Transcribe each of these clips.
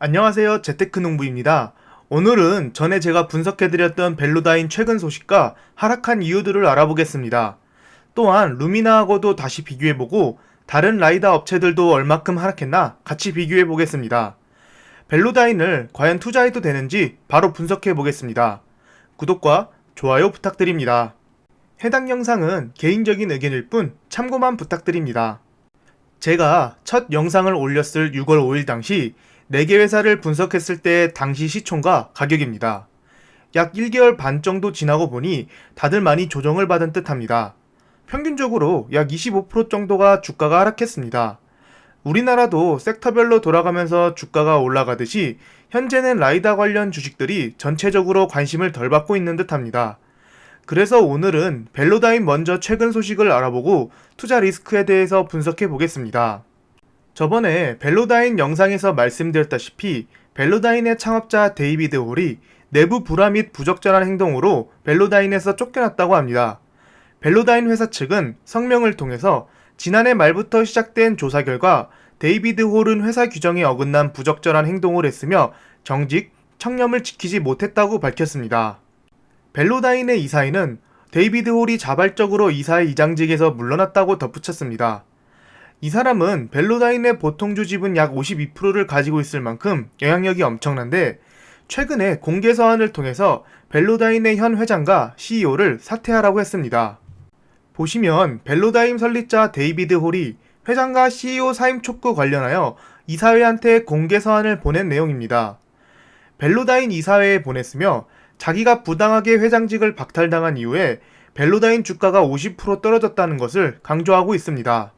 안녕하세요. 재테크농부입니다. 오늘은 전에 제가 분석해드렸던 벨로다인 최근 소식과 하락한 이유들을 알아보겠습니다. 또한 루미나하고도 다시 비교해보고 다른 라이다 업체들도 얼마큼 하락했나 같이 비교해보겠습니다. 벨로다인을 과연 투자해도 되는지 바로 분석해보겠습니다. 구독과 좋아요 부탁드립니다. 해당 영상은 개인적인 의견일 뿐 참고만 부탁드립니다. 제가 첫 영상을 올렸을 6월 5일 당시 4개 회사를 분석했을 때 당시 시총과 가격입니다. 약 1개월 반 정도 지나고 보니 다들 많이 조정을 받은 듯합니다. 평균적으로 약 25% 정도가 주가가 하락했습니다. 우리나라도 섹터별로 돌아가면서 주가가 올라가듯이 현재는 라이다 관련 주식들이 전체적으로 관심을 덜 받고 있는 듯합니다. 그래서 오늘은 벨로다인 먼저 최근 소식을 알아보고 투자 리스크에 대해서 분석해 보겠습니다. 저번에 벨로다인 영상에서 말씀드렸다시피 벨로다인의 창업자 데이비드 홀이 내부 불화 및 부적절한 행동으로 벨로다인에서 쫓겨났다고 합니다. 벨로다인 회사 측은 성명을 통해서 지난해 말부터 시작된 조사 결과 데이비드 홀은 회사 규정에 어긋난 부적절한 행동을 했으며 정직, 청렴을 지키지 못했다고 밝혔습니다. 벨로다인의 이사회는 데이비드 홀이 자발적으로 이사회 이장직에서 물러났다고 덧붙였습니다. 이 사람은 벨로다인의 보통주 지분 약 52%를 가지고 있을 만큼 영향력이 엄청난데 최근에 공개 서한을 통해서 벨로다인의 현 회장과 CEO를 사퇴하라고 했습니다. 보시면 벨로다인 설립자 데이비드 홀이 회장과 CEO 사임 촉구 관련하여 이사회한테 공개 서한을 보낸 내용입니다. 벨로다인 이사회에 보냈으며 자기가 부당하게 회장직을 박탈당한 이후에 벨로다인 주가가 50% 떨어졌다는 것을 강조하고 있습니다.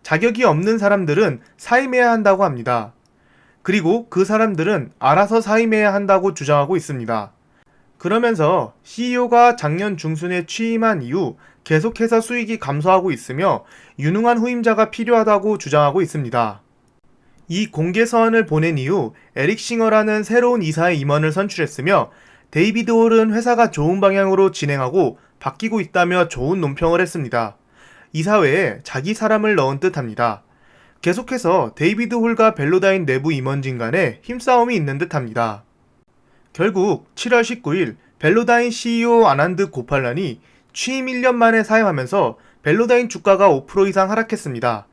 자격이 없는 사람들은 사임해야 한다고 합니다. 그리고 그 사람들은 알아서 사임해야 한다고 주장하고 있습니다. 그러면서 CEO가 작년 중순에 취임한 이후 계속해서 수익이 감소하고 있으며 유능한 후임자가 필요하다고 주장하고 있습니다. 이 공개 서한을 보낸 이후 에릭 싱어라는 새로운 이사의 임원을 선출했으며 데이비드 홀은 회사가 좋은 방향으로 진행하고 바뀌고 있다며 좋은 논평을 했습니다. 이사회에 자기 사람을 넣은 듯합니다. 계속해서 데이비드 홀과 벨로다인 내부 임원진 간에 힘싸움이 있는 듯합니다. 결국 7월 19일 벨로다인 CEO 아난드 고팔란이 취임 1년 만에 사임하면서 벨로다인 주가가 5% 이상 하락했습니다.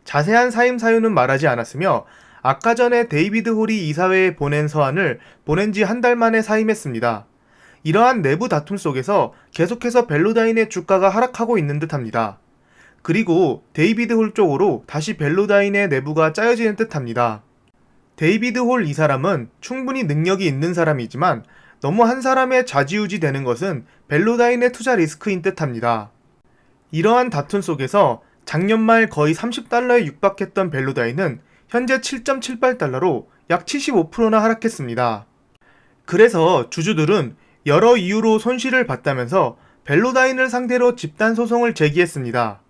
자세한 사임 사유는 말하지 않았으며 아까 전에 데이비드 홀이 이사회에 보낸 서한을 보낸 지 한 달 만에 사임했습니다. 이러한 내부 다툼 속에서 계속해서 벨로다인의 주가가 하락하고 있는 듯합니다. 그리고 데이비드 홀 쪽으로 다시 벨로다인의 내부가 짜여지는 듯합니다. 데이비드 홀 이 사람은 충분히 능력이 있는 사람이지만 너무 한 사람의 좌지우지 되는 것은 벨로다인의 투자 리스크인 듯합니다. 이러한 다툼 속에서 작년 말 거의 $30에 육박했던 벨로다인은 현재 7.78달러로 약 75%나 하락했습니다. 그래서 주주들은 여러 이유로 손실을 봤다면서 벨로다인을 상대로 집단 소송을 제기했습니다.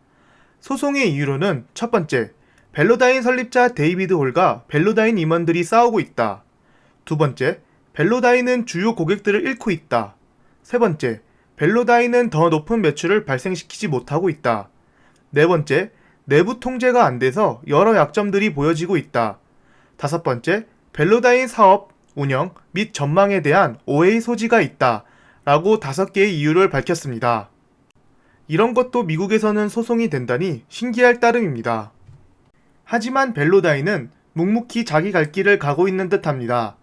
소송의 이유로는 첫 번째, 벨로다인 설립자 데이비드 홀과 벨로다인 임원들이 싸우고 있다. 두 번째, 벨로다인은 주요 고객들을 잃고 있다. 세 번째, 벨로다인은 더 높은 매출을 발생시키지 못하고 있다. 네 번째, 내부 통제가 안 돼서 여러 약점들이 보여지고 있다. 다섯 번째, 벨로다인 사업, 운영 및 전망에 대한 오해의 소지가 있다. 라고 5개의 이유를 밝혔습니다. 이런 것도 미국에서는 소송이 된다니 신기할 따름입니다. 하지만 벨로다인은 묵묵히 자기 갈 길을 가고 있는 듯합니다.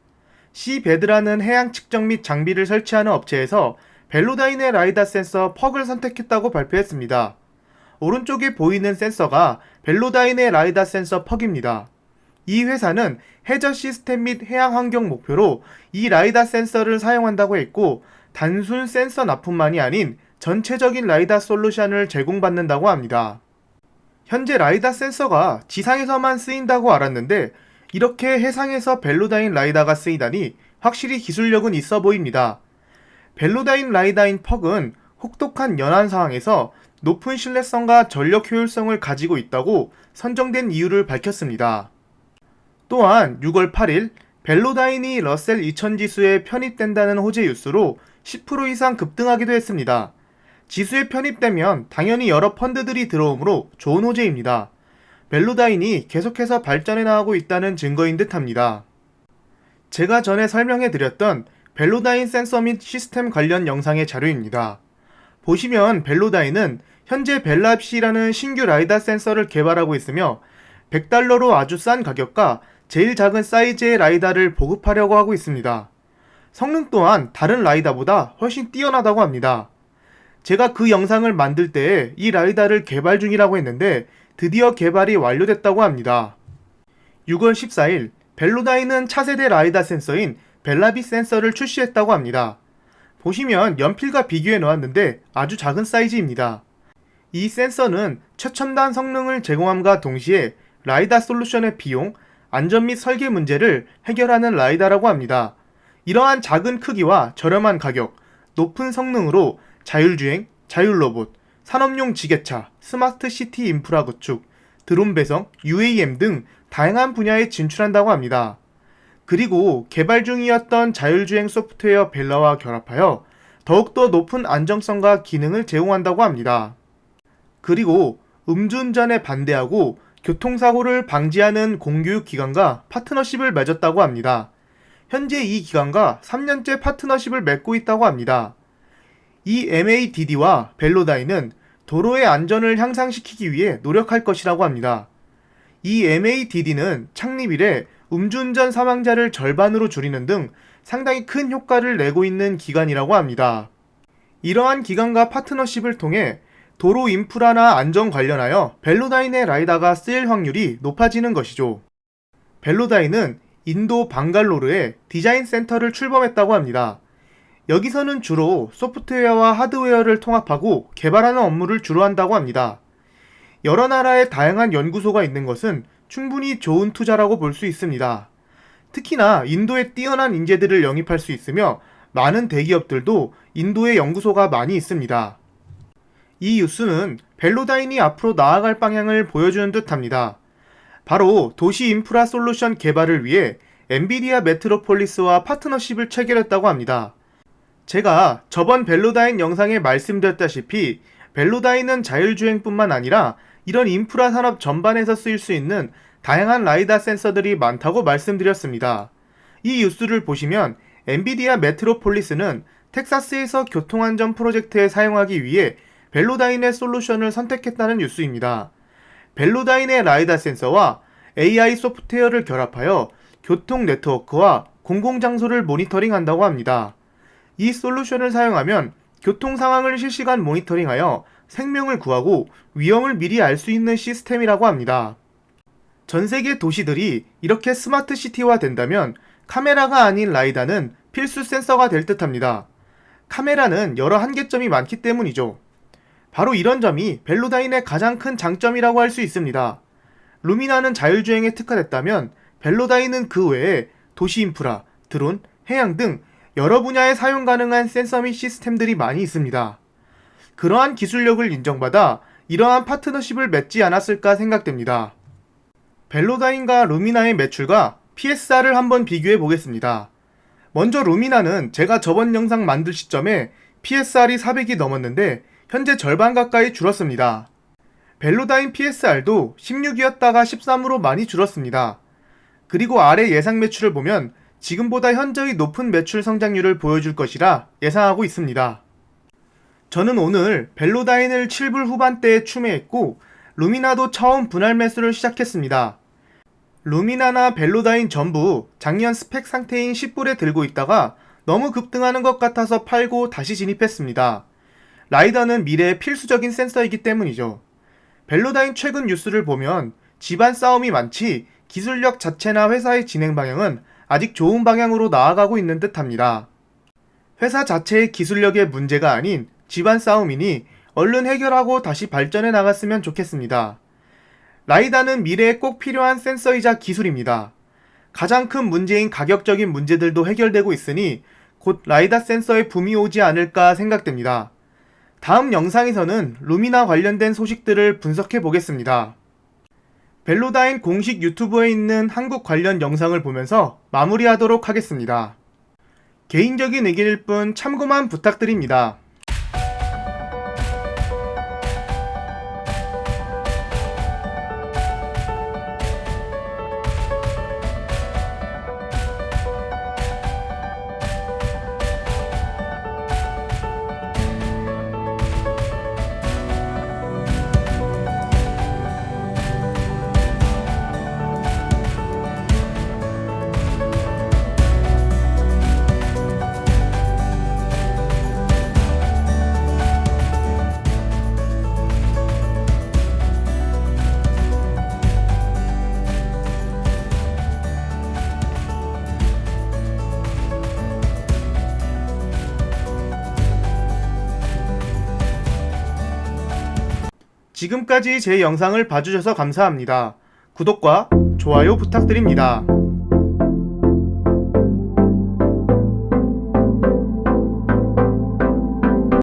시베드라는 해양 측정 및 장비를 설치하는 업체에서 벨로다인의 라이다 센서 퍽을 선택했다고 발표했습니다. 오른쪽에 보이는 센서가 벨로다인의 라이다 센서 퍽입니다. 이 회사는 해저 시스템 및 해양 환경 목표로 이 라이다 센서를 사용한다고 했고 단순 센서 납품만이 아닌 전체적인 라이다 솔루션을 제공받는다고 합니다. 현재 라이다 센서가 지상에서만 쓰인다고 알았는데 이렇게 해상에서 벨로다인 라이다가 쓰이다니 확실히 기술력은 있어 보입니다. 벨로다인 라이다인 퍽은 혹독한 연안 상황에서 높은 신뢰성과 전력 효율성을 가지고 있다고 선정된 이유를 밝혔습니다. 또한 6월 8일 벨로다인이 러셀 2000 지수에 편입된다는 호재 뉴스로 10% 이상 급등하기도 했습니다. 지수에 편입되면 당연히 여러 펀드들이 들어오므로 좋은 호재입니다. 벨로다인이 계속해서 발전해 나가고 있다는 증거인 듯합니다. 제가 전에 설명해드렸던 벨로다인 센서 및 시스템 관련 영상의 자료입니다. 보시면 벨로다인은 현재 벨랍시라는 신규 라이다 센서를 개발하고 있으며 $100로 아주 싼 가격과 제일 작은 사이즈의 라이다를 보급하려고 하고 있습니다. 성능 또한 다른 라이다보다 훨씬 뛰어나다고 합니다. 제가 그 영상을 만들 때에 이 라이다를 개발 중이라고 했는데 드디어 개발이 완료됐다고 합니다. 6월 14일 벨로다인은 차세대 라이다 센서인 벨라비 센서를 출시했다고 합니다. 보시면 연필과 비교해 놓았는데 아주 작은 사이즈입니다. 이 센서는 최첨단 성능을 제공함과 동시에 라이다 솔루션의 비용, 안전 및 설계 문제를 해결하는 라이다라고 합니다. 이러한 작은 크기와 저렴한 가격, 높은 성능으로 자율주행, 자율로봇, 산업용 지게차, 스마트 시티 인프라 구축, 드론 배송, UAM 등 다양한 분야에 진출한다고 합니다. 그리고 개발 중이었던 자율주행 소프트웨어 벨라와 결합하여 더욱더 높은 안정성과 기능을 제공한다고 합니다. 그리고 음주운전에 반대하고 교통사고를 방지하는 공교육 기관과 파트너십을 맺었다고 합니다. 현재 이 기관과 3년째 파트너십을 맺고 있다고 합니다. 이 MADD와 벨로다인은 도로의 안전을 향상시키기 위해 노력할 것이라고 합니다. 이 MADD는 창립 이래 음주운전 사망자를 절반으로 줄이는 등 상당히 큰 효과를 내고 있는 기관이라고 합니다. 이러한 기관과 파트너십을 통해 도로 인프라나 안전 관련하여 벨로다인의 라이다가 쓰일 확률이 높아지는 것이죠. 벨로다인은 인도 방갈로르에 디자인 센터를 출범했다고 합니다. 여기서는 주로 소프트웨어와 하드웨어를 통합하고 개발하는 업무를 주로 한다고 합니다. 여러 나라의 다양한 연구소가 있는 것은 충분히 좋은 투자라고 볼 수 있습니다. 특히나 인도에 뛰어난 인재들을 영입할 수 있으며 많은 대기업들도 인도에 연구소가 많이 있습니다. 이 뉴스는 벨로다인이 앞으로 나아갈 방향을 보여주는 듯합니다. 바로 도시 인프라 솔루션 개발을 위해 엔비디아 메트로폴리스와 파트너십을 체결했다고 합니다. 제가 저번 벨로다인 영상에 말씀드렸다시피 벨로다인은 자율주행뿐만 아니라 이런 인프라 산업 전반에서 쓰일 수 있는 다양한 라이다 센서들이 많다고 말씀드렸습니다. 이 뉴스를 보시면 엔비디아 메트로폴리스는 텍사스에서 교통안전 프로젝트에 사용하기 위해 벨로다인의 솔루션을 선택했다는 뉴스입니다. 벨로다인의 라이다 센서와 AI 소프트웨어를 결합하여 교통 네트워크와 공공장소를 모니터링한다고 합니다. 이 솔루션을 사용하면 교통 상황을 실시간 모니터링하여 생명을 구하고 위험을 미리 알 수 있는 시스템이라고 합니다. 전 세계 도시들이 이렇게 스마트 시티화 된다면 카메라가 아닌 라이다는 필수 센서가 될 듯합니다. 카메라는 여러 한계점이 많기 때문이죠. 바로 이런 점이 벨로다인의 가장 큰 장점이라고 할 수 있습니다. 루미나는 자율주행에 특화됐다면 벨로다인은 그 외에 도시 인프라, 드론, 해양 등 여러 분야에 사용 가능한 센서 및 시스템들이 많이 있습니다. 그러한 기술력을 인정받아 이러한 파트너십을 맺지 않았을까 생각됩니다. 벨로다인과 루미나의 매출과 PSR을 한번 비교해 보겠습니다. 먼저 루미나는 제가 저번 영상 만들 시점에 PSR이 400이 넘었는데 현재 절반 가까이 줄었습니다. 벨로다인 PSR도 16이었다가 13으로 많이 줄었습니다. 그리고 아래 예상 매출을 보면 지금보다 현저히 높은 매출 성장률을 보여줄 것이라 예상하고 있습니다. 저는 오늘 벨로다인을 7불 후반대에 추매했고 루미나도 처음 분할 매수를 시작했습니다. 루미나나 벨로다인 전부 작년 스펙 상태인 10불에 들고 있다가 너무 급등하는 것 같아서 팔고 다시 진입했습니다. 라이다는 미래의 필수적인 센서이기 때문이죠. 벨로다인 최근 뉴스를 보면 집안 싸움이 많지 기술력 자체나 회사의 진행 방향은 아직 좋은 방향으로 나아가고 있는 듯합니다. 회사 자체의 기술력의 문제가 아닌 집안 싸움이니 얼른 해결하고 다시 발전해 나갔으면 좋겠습니다. 라이다는 미래에 꼭 필요한 센서이자 기술입니다. 가장 큰 문제인 가격적인 문제들도 해결되고 있으니 곧 라이다 센서에 붐이 오지 않을까 생각됩니다. 다음 영상에서는 루미나 관련된 소식들을 분석해 보겠습니다. 벨로다인 공식 유튜브에 있는 한국 관련 영상을 보면서 마무리하도록 하겠습니다. 개인적인 의견일 뿐 참고만 부탁드립니다. 지금까지 제 영상을 봐주셔서 감사합니다. 구독과 좋아요 부탁드립니다.